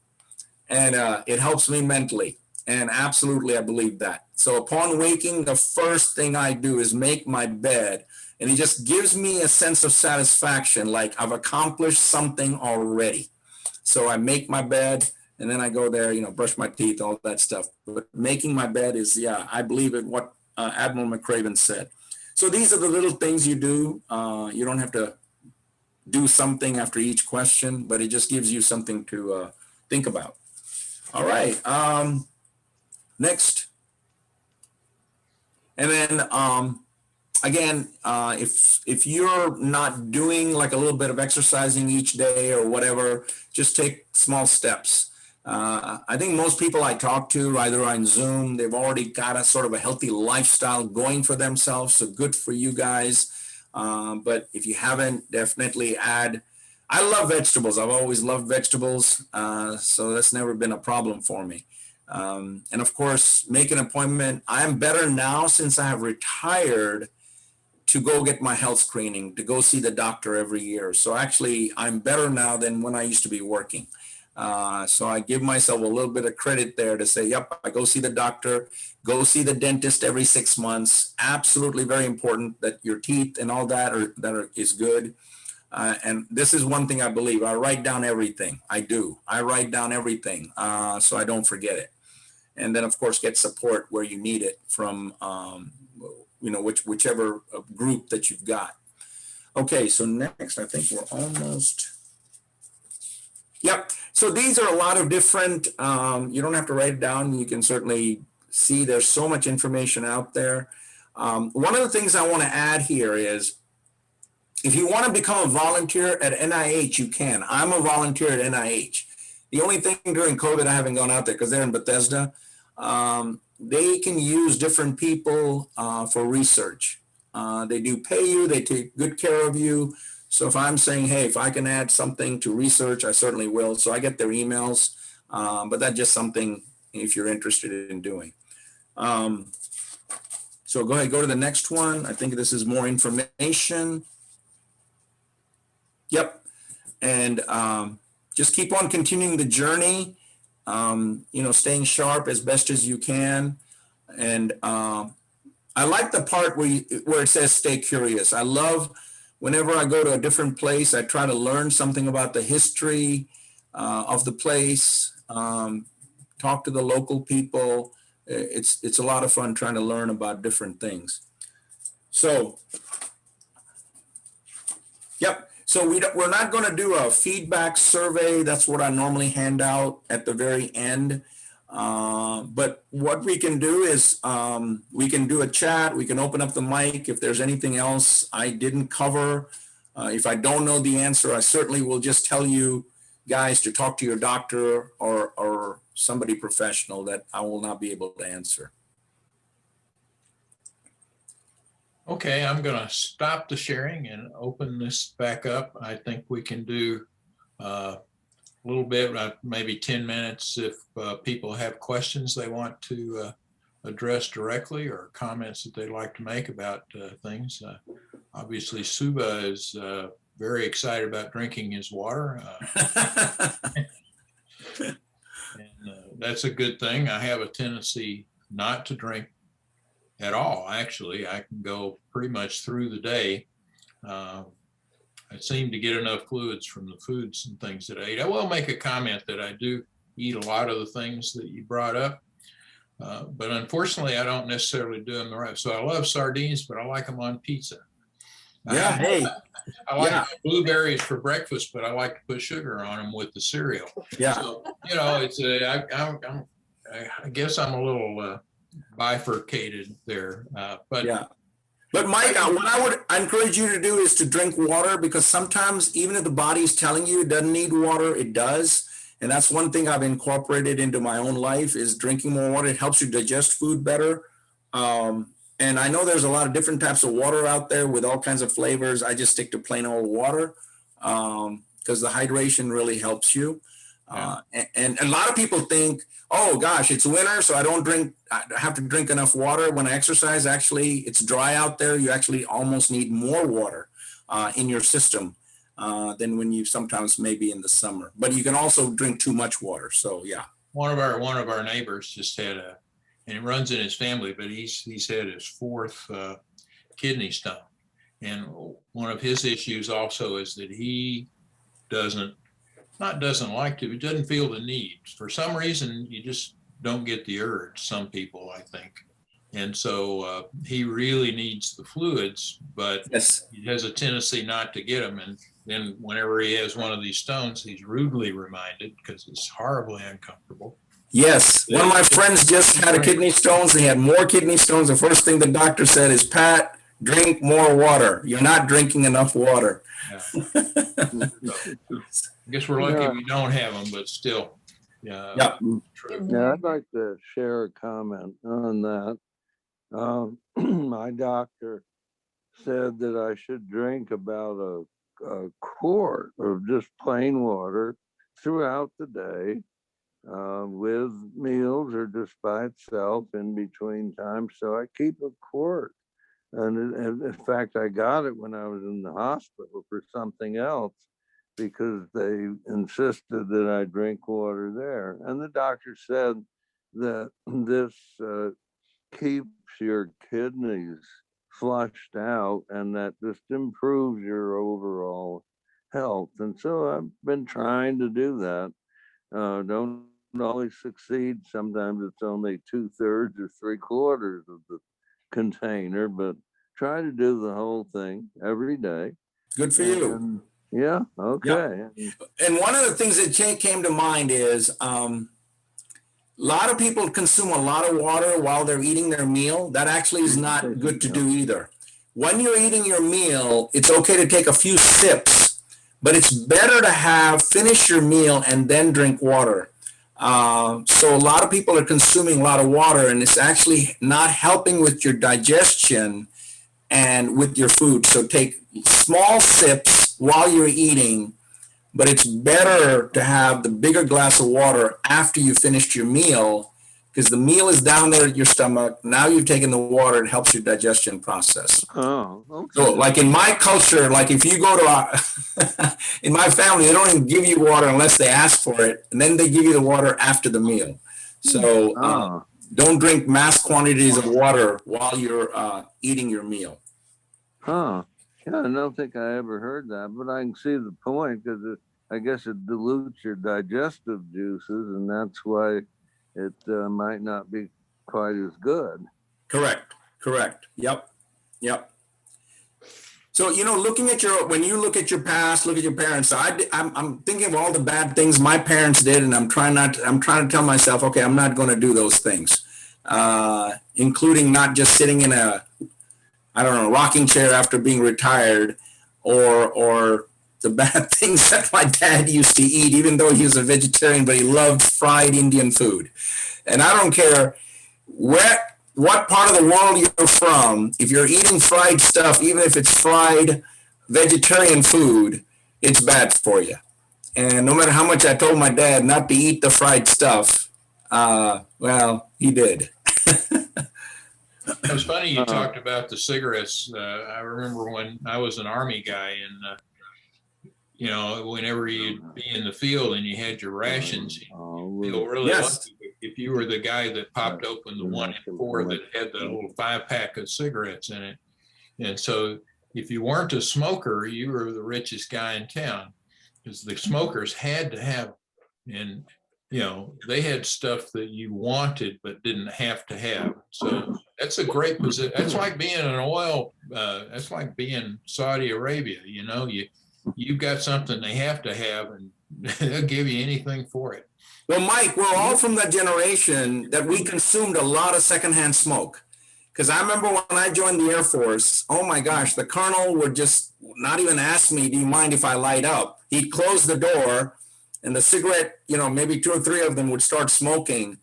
And it helps me mentally. And absolutely, I believe that. So upon waking, the first thing I do is make my bed. And it just gives me a sense of satisfaction, like I've accomplished something already. So I make my bed, and then I go there, brush my teeth, all that stuff. But making my bed is, yeah, I believe in what Admiral McRaven said. So these are the little things you do. You don't have to do something after each question, but it just gives you something to think about. All right, next. And then again, if you're not doing like a little bit of exercising each day or whatever, just take small steps. I think most people I talk to, either on Zoom, they've already got a sort of a healthy lifestyle going for themselves. So good for you guys. But if you haven't, definitely add. I love vegetables. I've always loved vegetables. So that's never been a problem for me. And of course, make an appointment. I'm better now since I have retired to go get my health screening, to go see the doctor every year. So actually, I'm better now than when I used to be working. So I give myself a little bit of credit there to say, yep, I go see the doctor, go see the dentist every 6 months. Absolutely very important that your teeth and all that is good. And this is one thing I believe. I write down everything. I do. I write down everything so I don't forget it. And then, of course, get support where you need it from, whichever group that you've got. Okay, so next, I think we're almost. Yep. So these are a lot of different, you don't have to write it down. You can certainly see there's so much information out there. One of the things I want to add here is, if you want to become a volunteer at NIH, you can. I'm a volunteer at NIH. The only thing during COVID, I haven't gone out there because they're in Bethesda. They can use different people for research. They do pay you, they take good care of you. So if I'm saying, hey, if I can add something to research, I certainly will. So I get their emails, but that's just something if you're interested in doing. So go ahead, go to the next one. I think this is more information. Yep. And just keep on continuing the journey, staying sharp as best as you can. And I like the part where it says stay curious. I love whenever I go to a different place, I try to learn something about the history of the place, talk to the local people. It's a lot of fun trying to learn about different things. So, yep. So we're not going to do a feedback survey. That's what I normally hand out at the very end. But what we can do is we can do a chat. We can open up the mic. If there's anything else I didn't cover, if I don't know the answer, I certainly will just tell you guys to talk to your doctor or somebody professional that I will not be able to answer. Okay, I'm going to stop the sharing and open this back up. I think we can do a little bit, maybe 10 minutes if people have questions they want to address directly or comments that they'd like to make about things. Obviously, Suba is very excited about drinking his water. And that's a good thing. I have a tendency not to drink at all. Actually, I can go pretty much through the day. I seem to get enough fluids from the foods and things that I eat. I will make a comment that I do eat a lot of the things that you brought up, but unfortunately, I don't necessarily do them the right. So I love sardines, but I like them on pizza. Yeah, hey. I like blueberries for breakfast, but I like to put sugar on them with the cereal. Yeah. So, it's I guess I'm a little bifurcated there, but yeah. But Mike, what I would encourage you to do is to drink water, because sometimes even if the body is telling you it doesn't need water, it does. And that's one thing I've incorporated into my own life is drinking more water. It helps you digest food better. And I know there's a lot of different types of water out there with all kinds of flavors. I just stick to plain old water because the hydration really helps you. And a lot of people think, oh gosh, it's winter, so I have to drink enough water when I exercise. Actually, it's dry out there. You actually almost need more water in your system than when you sometimes maybe in the summer. But you can also drink too much water. So yeah. One of our neighbors just had and it runs in his family, but he's had his fourth kidney stone. And one of his issues also is that he doesn't like to, he doesn't feel the need. For some reason, you just don't get the urge, some people, I think. And so he really needs the fluids, but Yes. he has a tendency not to get them. And then whenever he has one of these stones, he's rudely reminded because it's horribly uncomfortable. Yes. One of my friends just had a kidney stones. They had more kidney stones. The first thing the doctor said is, Pat, drink more water. You're not drinking enough water. Yeah. I guess we're lucky we don't have them, but still. Yeah. True. Yeah, I'd like to share a comment on that. My doctor said that I should drink about a quart of just plain water throughout the day, with meals or just by itself in between times. So I keep a quart. And in fact, I got it when I was in the hospital for something else because they insisted that I drink water there. And the doctor said that this keeps your kidneys flushed out and that just improves your overall health. And so I've been trying to do that. Don't always succeed. Sometimes it's only 2/3 or 3/4 of the container, but try to do the whole thing every day. Good for you. And, yeah, okay. And one of the things that came to mind is a lot of people consume a lot of water while they're eating their meal. That actually is not good to do either. When you're eating your meal, it's okay to take a few sips, but it's better to finish your meal and then drink water. So a lot of people are consuming a lot of water and it's actually not helping with your digestion and with your food. So take small sips while you're eating, but it's better to have the bigger glass of water after you finished your meal because the meal is down there at your stomach. Now you've taken the water, it helps your digestion process. Oh, okay. So like in my culture, like if you go to in my family, they don't even give you water unless they ask for it. And then they give you the water after the meal. So don't drink mass quantities of water while you're eating your meal. Yeah, I don't think I ever heard that, but I can see the point because I guess it dilutes your digestive juices and that's why it might not be quite as good. Correct. Yep. So, when you look at your past, look at your parents, I'm thinking of all the bad things my parents did, and I'm trying to tell myself, okay, I'm not going to do those things, including not just sitting in a rocking chair after being retired or the bad things that my dad used to eat, even though he was a vegetarian, but he loved fried Indian food. And I don't care what part of the world you're from, if you're eating fried stuff, even if it's fried vegetarian food, it's bad for you. And no matter how much I told my dad not to eat the fried stuff, well, he did. It was funny you talked about the cigarettes. I remember when I was an Army guy and, whenever you'd be in the field and you had your rations, you feel really lucky if you were the guy that popped open the 1 in 4 that had the little 5-pack of cigarettes in it. And so if you weren't a smoker, you were the richest guy in town because the smokers had to have, and they had stuff that you wanted but didn't have to have. So that's a great position. That's like being an oil, that's like being Saudi Arabia, you've got something they have to have and they'll give you anything for it. Well, Mike, we're all from that generation that we consumed a lot of secondhand smoke. Because I remember when I joined the Air Force, oh my gosh, the colonel would just not even ask me, do you mind if I light up? He'd close the door and the cigarette, maybe 2 or 3 of them would start smoking,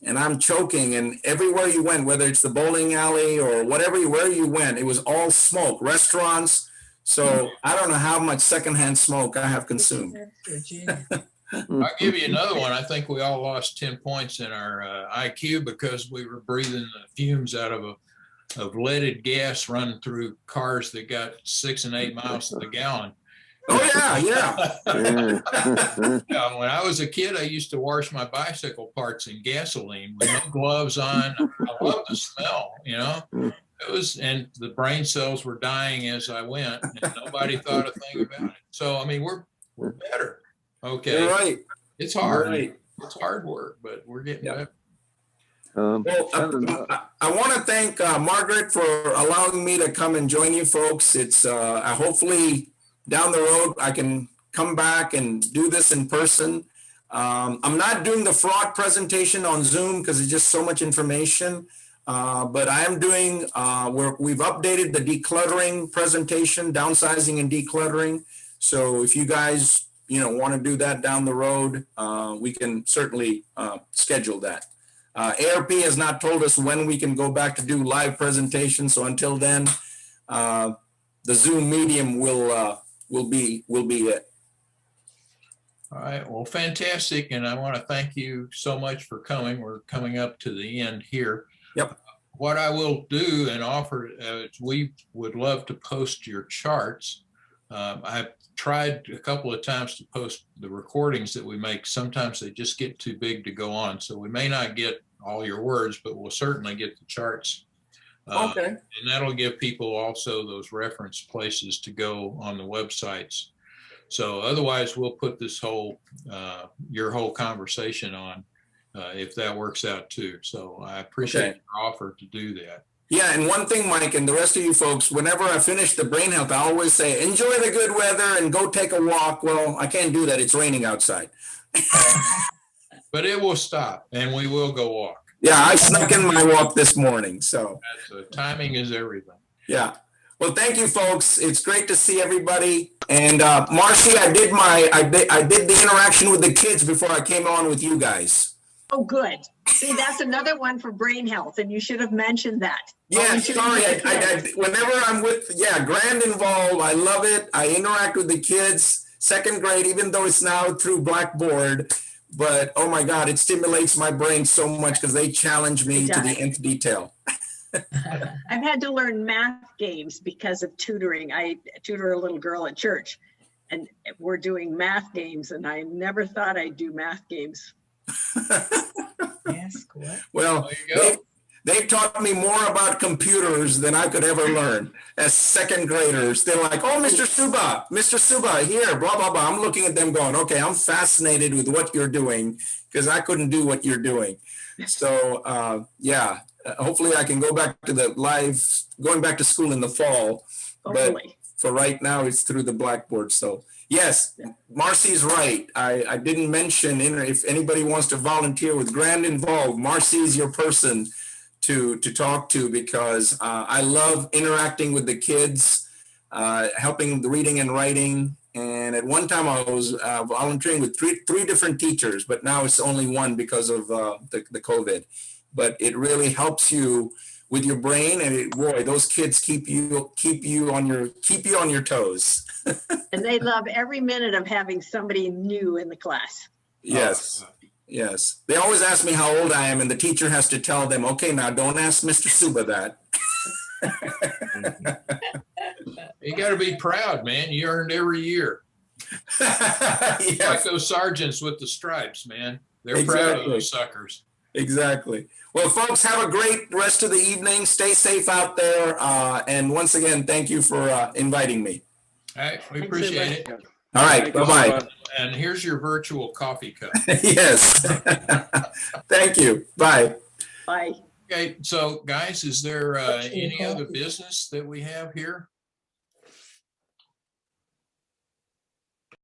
and I'm choking. And everywhere you went, whether it's the bowling alley or whatever, where you went, it was all smoke. Restaurants. So I don't know how much secondhand smoke I have consumed. I'll give you another one. I think we all lost 10 points in our IQ because we were breathing the fumes out of leaded gas running through cars that got 6 and 8 miles to the gallon. Oh yeah. Yeah, when I was a kid, I used to wash my bicycle parts in gasoline with no gloves on. I love the smell, It was, and the brain cells were dying as I went, and nobody thought a thing about it. So, I mean, we're better. Okay. You're right. It's hard. Right. It's hard work, but we're getting better. Well, I want to thank Margaret for allowing me to come and join you folks. It's hopefully down the road I can come back and do this in person. I'm not doing the fraud presentation on Zoom because it's just so much information. But I am doing, we've updated the decluttering presentation, downsizing and decluttering. So if you guys, want to do that down the road, we can certainly schedule that. AARP has not told us when we can go back to do live presentations. So until then, the Zoom medium will be it. All right. Well, fantastic. And I want to thank you so much for coming. We're coming up to the end here. Yep. What I will do and offer, we would love to post your charts. I've tried a couple of times to post the recordings that we make. Sometimes they just get too big to go on. So we may not get all your words, but we'll certainly get the charts. Okay. And that'll give people also those reference places to go on the websites. So otherwise, we'll put this whole, your whole conversation on if that works out too. So I appreciate your offer to do that. Yeah, and one thing, Mike, and the rest of you folks, whenever I finish the brain health, I always say, enjoy the good weather and go take a walk. Well, I can't do that. It's raining outside. But it will stop and we will go walk. Yeah, I snuck in my walk this morning. So timing is everything. Yeah. Well, thank you, folks. It's great to see everybody. And Marcy, I did the interaction with the kids before I came on with you guys. Oh, good. See, that's another one for brain health, and you should have mentioned that. Yeah, sorry. Whenever I'm with, Grand involved, I love it. I interact with the kids, 2nd grade, even though it's now through Blackboard. But oh my God, it stimulates my brain so much because they challenge me to the nth detail. I've had to learn math games because of tutoring. I tutor a little girl at church, and we're doing math games, and I never thought I'd do math games. Yes, what? Well, they've taught me more about computers than I could ever learn as 2nd graders. They're like, oh, Mr. Suba, here, blah, blah, blah. I'm looking at them going, okay, I'm fascinated with what you're doing because I couldn't do what you're doing. So, hopefully I can go back to going back to school in the fall. But for right now, it's through the Blackboard. So, yes, Marcy's right. I didn't mention, if anybody wants to volunteer with Grand involved, Marcy's your person to talk to because I love interacting with the kids, helping the reading and writing. And at one time I was volunteering with three different teachers, but now it's only one because of the COVID. But it really helps you with your brain, and boy, those kids keep you on your toes. And they love every minute of having somebody new in the class. Yes. Yes. They always ask me how old I am, and the teacher has to tell them, okay, now don't ask Mr. Suba that. You got to be proud, man. You earned every year. Yes. Like those sergeants with the stripes, man. They're proud of those suckers. Exactly. Well, folks, have a great rest of the evening. Stay safe out there. And once again, thank you for inviting me. All right. We appreciate it. All right. Bye-bye. And here's your virtual coffee cup. Yes. Thank you. Bye. Bye. Okay. So, guys, is there any other business that we have here?